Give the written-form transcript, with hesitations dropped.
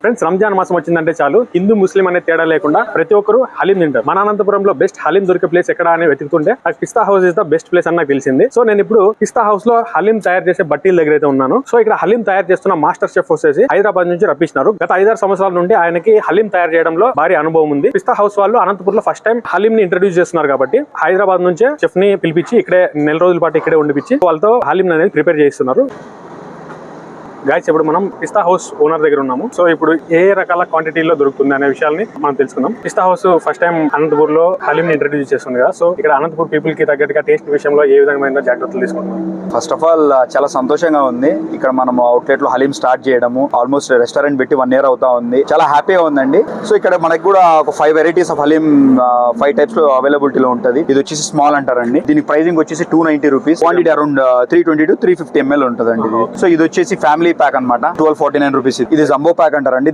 Friends, Ramzan మాసం వచ్చిందంటే చాలు హిందూ ముస్లిం అనే తేడా లేకుండా ప్రతి ఒక్కరు హలీం తింటారు. మన అనంతపురంలో బెస్ట్ హలీం దొరికే ప్లేస్ ఎక్కడ అని వెతుకుతుంటే నాకు Pista House is the best place అని నాకు తెలిసింది. సో నేను ఇప్పుడు పిస్తా హౌస్ లో హలీం తయారు చేసే బట్టీల దగ్గర అయితే ఉన్నాను. సో ఇక్కడ హలీం తయారు చేస్తున్న మాస్టర్ షెఫ్ వచ్చేసి హైదరాబాద్ నుంచి రప్పించినారు. గత 5-6 సంవత్సరాల నుండి ఆయనకి హలీం తయారు చేయడంలో భారీ అనుభవం ఉంది. పిస్తా హౌస్ వాళ్ళు అనంతపురంలో ఫస్ట్ టైం హలీం ని ఇంట్రడ్యూస్ చేస్తున్నారు కాబట్టి హైదరాబాద్ నుంచే చెఫ్ ని పిలిపించి ఇక్కడే నెల రోజుల పాటు ఇక్కడే ఉండిపించి వాళ్ళతో హలీం అనేది ప్రిపేర్ చేస్తున్నారు. గైస్, ఇప్పుడు మనం పిస్తా హౌస్ ఓనర్ దగ్గర ఉన్నాము. సో ఇప్పుడు ఏ రకాల క్వాంటిటీలో దొరుకుతుంది అనే విషయాన్ని మనం తెలుసుకుందాం. పిస్తా హౌస్ ఫస్ట్ టైం అనంతపూర్ లో హలీం ఇంట్రడ్యూస్ చేస్తుంది కదా. సో ఇక్కడ అనంతపూర్ పీపుల్ కి తగ్గట్టుగా టేస్ట్ విషయంలో ఏ విధమైన జాగ్రత్తలు తీసుకుంటున్నాం? ఫస్ట్ ఆఫ్ ఆల్ చాలా సంతోషంగా ఉంది. ఇక్కడ మనం అవుట్లెట్ లో హలీం స్టార్ట్ చేయడము, ఆల్మోస్ట్ రెస్టారెంట్ పెట్టి 1 year అవుతా ఉంది. చాలా హ్యాపీగా ఉందండి. సో ఇక్కడ మనకి కూడా ఒక 5 varieties ఆఫ్ హలీం 5 types లో అవైలబిలిటీలో ఉంటుంది. ఇది వచ్చేసి స్మాల్ అంటారండి. దీనికి ప్రైసింగ్ వచ్చేసి 290 rupees. Quantity around 320 to 350 ml ఉంటుందండి. సో ఇది వచ్చేసి ఫ్యామిలీ ప్యాక్ అనమాట. 1249 రూపీస్. ఇది జంబో ప్యాక్ అంటారండి.